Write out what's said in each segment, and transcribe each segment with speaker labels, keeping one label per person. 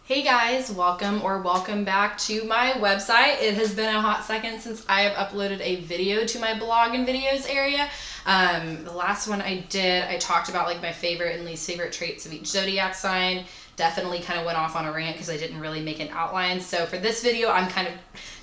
Speaker 1: Hey guys, welcome back to my website. It has been a hot second since I have uploaded a video to my blog and videos area. The last one I did, I talked about like my favorite and least favorite traits of each zodiac sign. Definitely kind of went off on a rant because I didn't really make an outline. So for this video, I'm kind of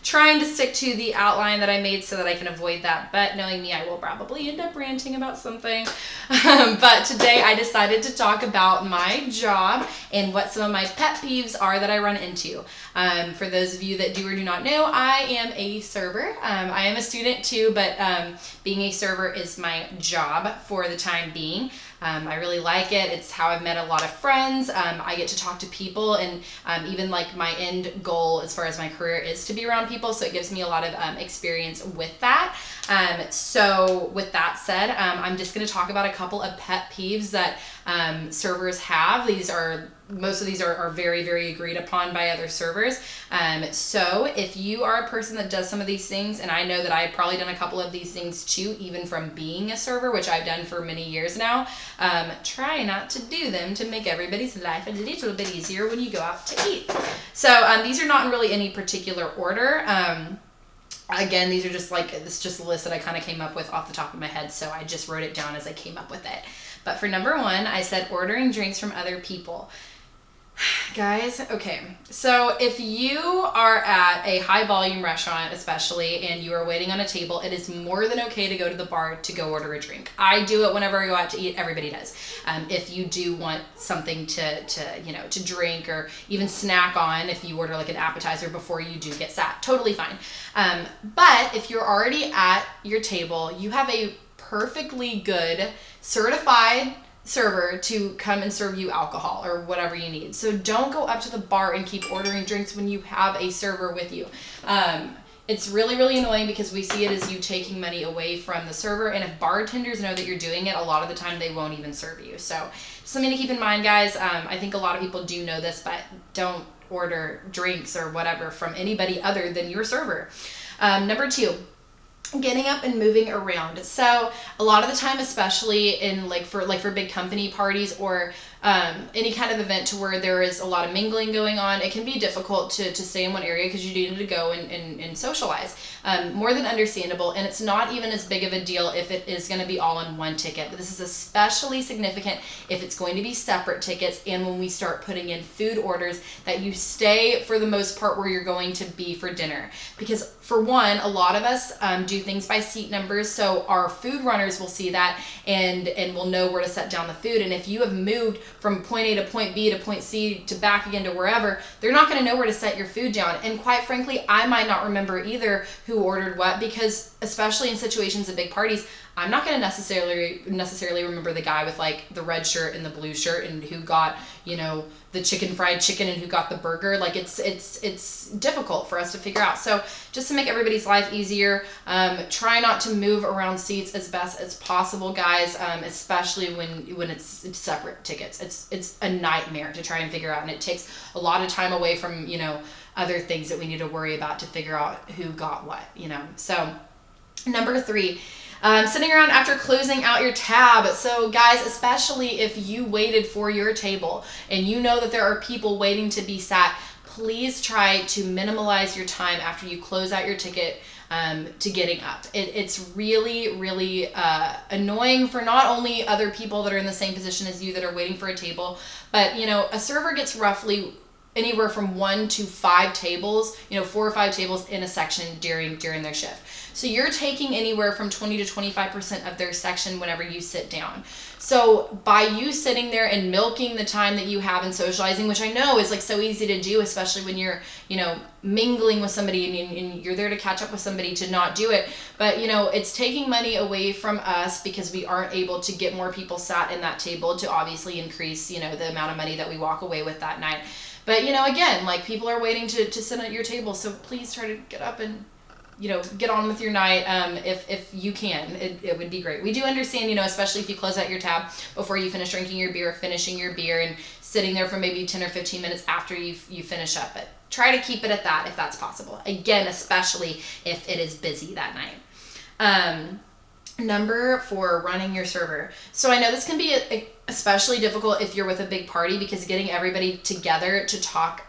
Speaker 1: trying to stick to the outline that I made so that I can avoid that. But knowing me, I will probably end up ranting about something. But today I decided to talk about my job and what some of my pet peeves are that I run into. For those of you that do or do not know, I am a server. I am a student too, but being a server is my job for the time being. I really like it. It's how I've met a lot of friends. I get to talk to people, and even like my end goal as far as my career is to be around people. So it gives me a lot of experience with that. So with that said, I'm just going to talk about a couple of pet peeves that servers have. Most of these are very, very agreed upon by other servers. So if you are a person that does some of these things, and I know that I've probably done a couple of these things too, even from being a server, which I've done for many years now, try not to do them to make everybody's life a little bit easier when you go out to eat. So these are not in really any particular order. Again, these are just this is just a list that I kind of came up with off the top of my head, so I just wrote it down as I came up with it. But for number one, I said ordering drinks from other people. Guys, okay, so if you are at a high volume restaurant especially and you are waiting on a table, it is more than okay to go to the bar to go order a drink. I do it whenever I go out to eat. Everybody does. If you do want something to drink or even snack on, if you order like an appetizer before you do get sat, totally fine. But if you're already at your table, you have a perfectly good certified server to come and serve you alcohol or whatever you need. So don't go up to the bar and keep ordering drinks when you have a server with you. It's really, really annoying because we see it as you taking money away from the server, and if bartenders know that you're doing it, a lot of the time they won't even serve you. So something to keep in mind, guys. I think a lot of people do know this, but don't order drinks or whatever from anybody other than your server. Number two, getting up and moving around. So a lot of the time, especially in for big company parties or any kind of event to where there is a lot of mingling going on, it can be difficult to stay in one area because you do need to go and socialize. More than understandable, and it's not even as big of a deal if it is going to be all in one ticket, but this is especially significant if it's going to be separate tickets and when we start putting in food orders, that you stay for the most part where you're going to be for dinner. Because for one, a lot of us do things by seat numbers, so our food runners will see that and will know where to set down the food. And if you have moved from point A to point B to point C to back again to wherever, they're not going to know where to set your food down. And quite frankly, I might not remember either who ordered what, because especially in situations at big parties, I'm not going to necessarily remember the guy with like the red shirt and the blue shirt and who got, the fried chicken and who got the burger. Like it's difficult for us to figure out. So just to make everybody's life easier, try not to move around seats as best as possible, guys, especially when it's separate tickets. It's a nightmare to try and figure out, and it takes a lot of time away from, other things that we need to worry about to figure out who got what, So number three, sitting around after closing out your tab. So guys, especially if you waited for your table and you know that there are people waiting to be sat, please try to minimize your time after you close out your ticket to getting up. It's really, really annoying for not only other people that are in the same position as you that are waiting for a table, but a server gets roughly anywhere from 1 to 5 tables, 4 or 5 tables in a section during their shift. So you're taking anywhere from 20 to 25% of their section whenever you sit down. So by you sitting there and milking the time that you have in socializing, which I know is like so easy to do, especially when you're, mingling with somebody and you're there to catch up with somebody, to not do it. But, it's taking money away from us because we aren't able to get more people sat in that table to obviously increase, the amount of money that we walk away with that night. But, again, like people are waiting to sit at your table. So please try to get up and, get on with your night. If you can, it would be great. We do understand, especially if you close out your tab before you finish drinking your beer, finishing your beer and sitting there for maybe 10 or 15 minutes after you finish up. But try to keep it at that if that's possible. Again, especially if it is busy that night. Number 4, running your server. So I know this can be especially difficult if you're with a big party, because getting everybody together to talk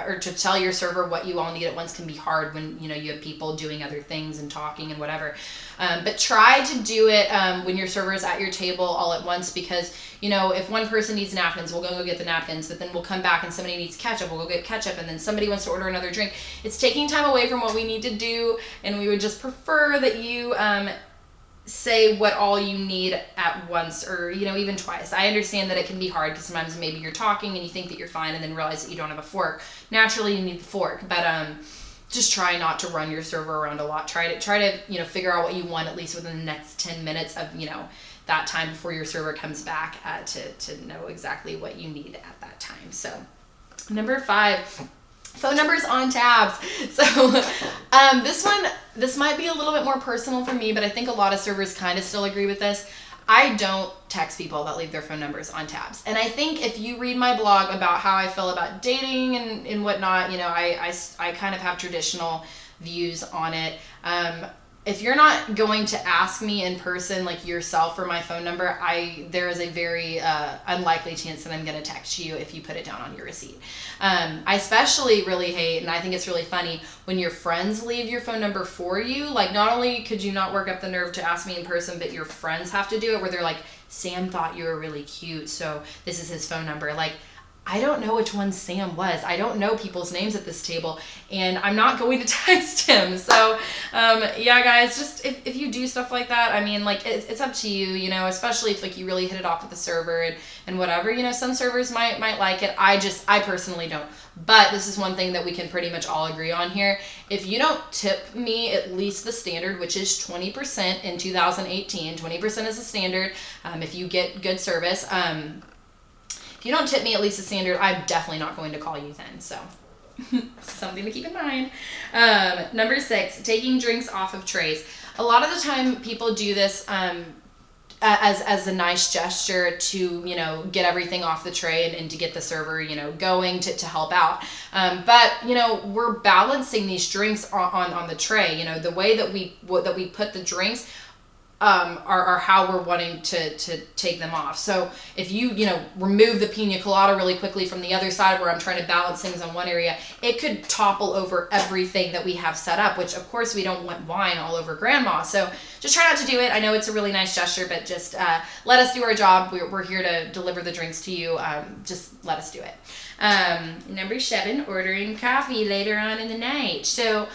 Speaker 1: or to tell your server what you all need at once can be hard when, you know, you have people doing other things and talking and whatever. But try to do it when your server is at your table all at once, because, you know, if one person needs napkins, we'll go get the napkins, but then we'll come back and somebody needs ketchup, we'll go get ketchup, and then somebody wants to order another drink. It's taking time away from what we need to do, and we would just prefer that you say what all you need at once, or, you know, even twice. I understand that it can be hard because sometimes maybe you're talking and you think that you're fine and then realize that you don't have a fork. Naturally, you need the fork, but just try not to run your server around a lot. Try to, you know, figure out what you want at least within the next 10 minutes of, you know, that time before your server comes back to know exactly what you need at that time. So number 5, phone numbers on tabs. So this might be a little bit more personal for me, but I think a lot of servers kind of still agree with this. I don't text people that leave their phone numbers on tabs. And I think if you read my blog about how I feel about dating and whatnot, you know, I kind of have traditional views on it. If you're not going to ask me in person, like yourself, for my phone number, there is a very unlikely chance that I'm going to text you if you put it down on your receipt. I especially really hate, and I think it's really funny, when your friends leave your phone number for you. Like, not only could you not work up the nerve to ask me in person, but your friends have to do it, where they're like, Sam thought you were really cute, so this is his phone number. Like, I don't know which one Sam was. I don't know people's names at this table, and I'm not going to text him. So, yeah, guys, just if you do stuff like that, I mean, like, it's up to you, you know, especially if, like, you really hit it off with the server and whatever. You know, some servers might like it. I personally don't. But this is one thing that we can pretty much all agree on here. If you don't tip me at least the standard, which is 20% in 2018, 20% is the standard if you get good service. If you don't tip me at least the standard, I'm definitely not going to call you then. So something to keep in mind. Number 6, taking drinks off of trays. A lot of the time people do this as a nice gesture to, you know, get everything off the tray and to get the server, you know, going to help out. But, you know, we're balancing these drinks on the tray. You know, the way that we put the drinks are how we're wanting to take them off. So if you know, remove the pina colada really quickly from the other side where I'm trying to balance things on one area, it could topple over everything that we have set up, which of course we don't want wine all over grandma. So just try not to do it. I know it's a really nice gesture, but just let us do our job. We're here to deliver the drinks to you. Just let us do it. Number 7, ordering coffee later on in the night. So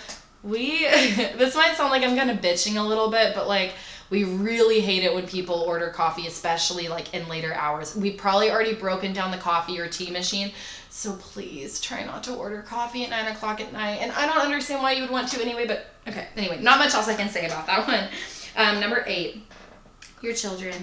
Speaker 1: this might sound like I'm kind of bitching a little bit, but like, we really hate it when people order coffee, especially like in later hours. We've probably already broken down the coffee or tea machine, so please try not to order coffee at 9 o'clock at night. And I don't understand why you would want to anyway, but okay. Anyway, not much else I can say about that one. Number 8, your children,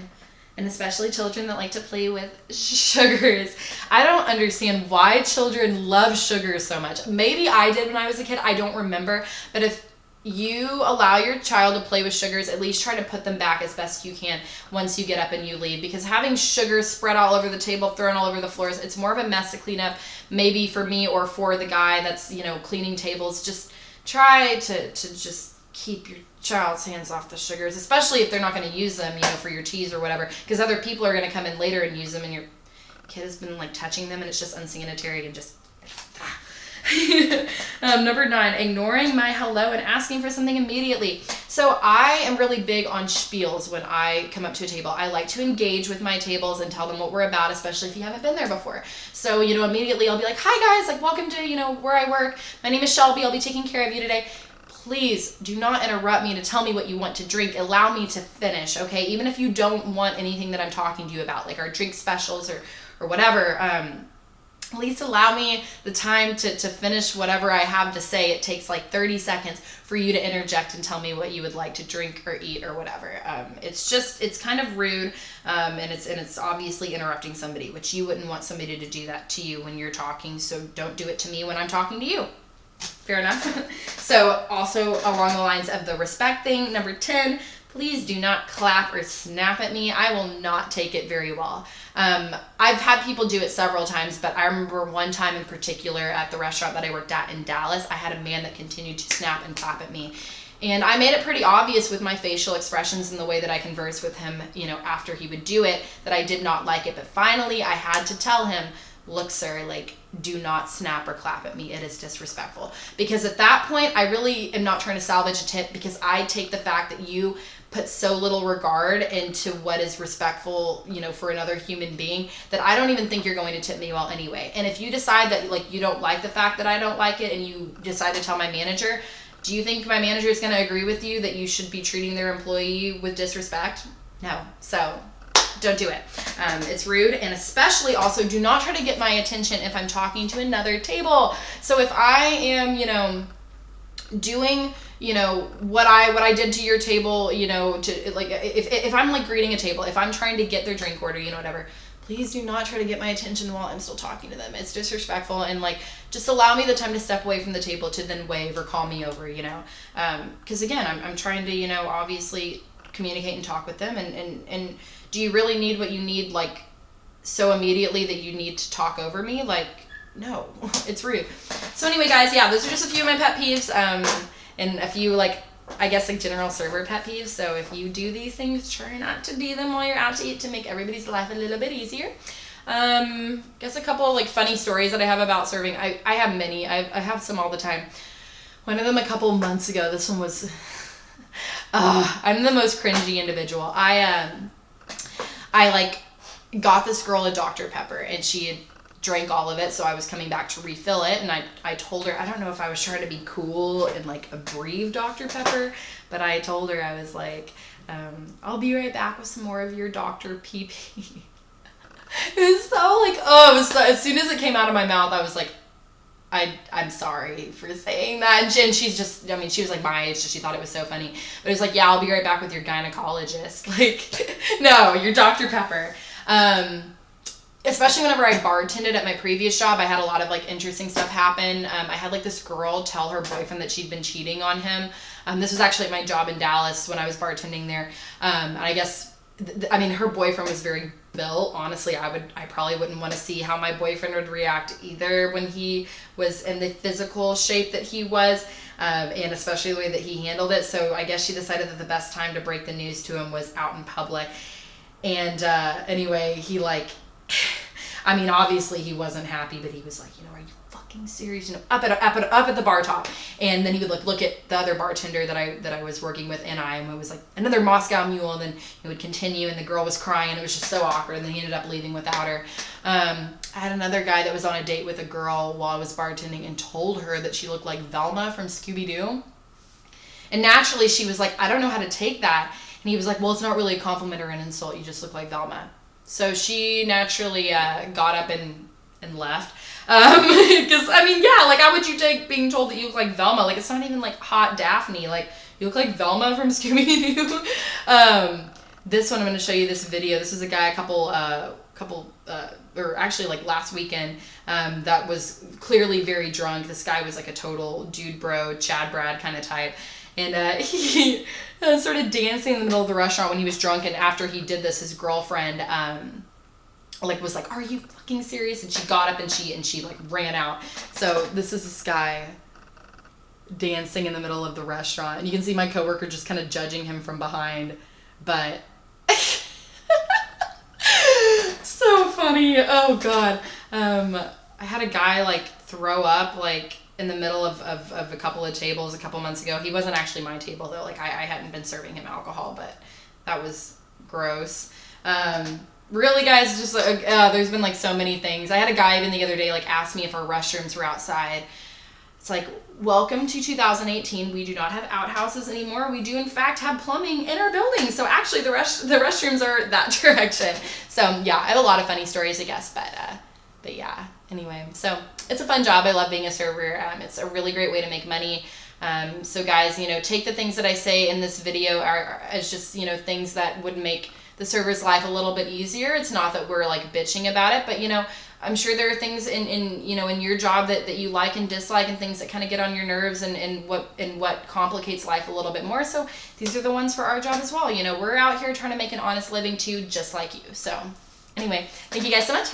Speaker 1: and especially children that like to play with sugars. I don't understand why children love sugar so much. Maybe I did when I was a kid. I don't remember, but if you allow your child to play with sugars, at least try to put them back as best you can once you get up and you leave, because having sugar spread all over the table, thrown all over the floors, it's more of a mess to clean up. Maybe for me or for the guy that's, you know, cleaning tables, just try to just keep your child's hands off the sugars, especially if they're not going to use them, you know, for your teas or whatever, because other people are going to come in later and use them, and your kid has been like touching them, and it's just unsanitary and just Number 9, ignoring my hello and asking for something immediately. So I am really big on spiels when I come up to a table. I like to engage with my tables and tell them what we're about, especially if you haven't been there before. So, you know, immediately I'll be like, hi guys, like, welcome to, you know, where I work. My name is Shelby. I'll be taking care of you today. Please do not interrupt me to tell me what you want to drink. Allow me to finish, okay? Even if you don't want anything that I'm talking to you about, like our drink specials or whatever, at least allow me the time to finish whatever I have to say. It takes like 30 seconds for you to interject and tell me what you would like to drink or eat or whatever. It's kind of rude, and it's obviously interrupting somebody, which you wouldn't want somebody to do that to you when you're talking, so don't do it to me when I'm talking to you. Fair enough? So also along the lines of the respect thing, number 10, please do not clap or snap at me. I will not take it very well. I've had people do it several times, but I remember one time in particular at the restaurant that I worked at in Dallas, I had a man that continued to snap and clap at me. And I made it pretty obvious with my facial expressions and the way that I conversed with him, you know, after he would do it, that I did not like it. But finally, I had to tell him, look, sir, like, do not snap or clap at me. It is disrespectful. Because at that point, I really am not trying to salvage a tip, because I take the fact that you put so little regard into what is respectful, you know, for another human being, that I don't even think you're going to tip me well anyway. And if you decide that, like, you don't like the fact that I don't like it and you decide to tell my manager, do you think my manager is going to agree with you that you should be treating their employee with disrespect? No. So don't do it. It's rude. And especially also, do not try to get my attention if I'm talking to another table. So if I am, you know, doing, you know, what I did to your table, you know, to, like, if I'm like greeting a table, if I'm trying to get their drink order, you know, whatever, please do not try to get my attention while I'm still talking to them. It's disrespectful. And like, just allow me the time to step away from the table to then wave or call me over, you know, because again, I'm trying to, you know, obviously communicate and talk with them. And do you really need what you need, like, so immediately that you need to talk over me? Like, no, it's rude. So anyway, guys, yeah, those are just a few of my pet peeves, and a few, like, I guess, like, general server pet peeves. So if you do these things, try not to do them while you're out to eat to make everybody's life a little bit easier. Guess a couple of, like, funny stories that I have about serving. I have many. I have some all the time. One of them a couple months ago. This one was, I'm the most cringy individual. I like got this girl a Dr. Pepper, and she had drank all of it, so I was coming back to refill it, and I told her, I don't know if I was trying to be cool and like abbreviate Dr. Pepper, but I told her, I was like, I'll be right back with some more of your Dr. PP. It was so like, oh, it was so, as soon as it came out of my mouth, I was like, I'm sorry for saying that. And she's just, I mean, she was like my age, so she thought it was so funny. But it was like, yeah, I'll be right back with your gynecologist. Like, no, your Dr. Pepper. Especially whenever I bartended at my previous job, I had a lot of, like, interesting stuff happen. I had, like, this girl tell her boyfriend that she'd been cheating on him. This was actually at my job in Dallas when I was bartending there. And I guess, I mean, her boyfriend was very built. Honestly, I probably wouldn't want to see how my boyfriend would react either when he was in the physical shape that he was, and especially the way that he handled it. So I guess she decided that the best time to break the news to him was out in public. And anyway, he, like, I mean, obviously he wasn't happy, but he was like, you know, are you fucking serious? You know, up at the bar top. And then he would, like, look at the other bartender that I was working with, and it was like another Moscow Mule. And then he would continue, and the girl was crying, and it was just so awkward. And then he ended up leaving without her. I had another guy that was on a date with a girl while I was bartending and told her that she looked like Velma from Scooby-Doo. And naturally she was like, I don't know how to take that. And he was like, well, it's not really a compliment or an insult. You just look like Velma. So she naturally got up and left. Because, I mean, yeah, like, how would you take being told that you look like Velma? Like, it's not even, like, hot Daphne. Like, you look like Velma from Scooby-Doo. This one, I'm going to show you this video. This is a guy or actually, like, last weekend, that was clearly very drunk. This guy was, like, a total dude bro, Chad Brad kind of type. And he started dancing in the middle of the restaurant when he was drunk. And after he did this, his girlfriend, like, was like, are you fucking serious? And she got up and she like ran out. So this is this guy dancing in the middle of the restaurant. And you can see my coworker just kind of judging him from behind. But so funny. Oh God. I had a guy, like, throw up, like, in the middle of a couple of tables a couple months ago. He wasn't actually my table, though. Like, I hadn't been serving him alcohol, but that was gross. Really, guys, just there's been, like, so many things. I had a guy even the other day, like, ask me if our restrooms were outside. It's like, welcome to 2018. We do not have outhouses anymore. We do, in fact, have plumbing in our building. So actually, the restrooms are that direction. So yeah, I have a lot of funny stories, I guess, but yeah. Anyway, so it's a fun job. I love being a server. It's a really great way to make money. So guys, you know, take the things that I say in this video as just, you know, things that would make the server's life a little bit easier. It's not that we're, like, bitching about it, but, you know, I'm sure there are things in you know, in your job that you like and dislike, and things that kind of get on your nerves, and what complicates life a little bit more. So these are the ones for our job as well. You know, we're out here trying to make an honest living too, just like you. So anyway, thank you guys so much.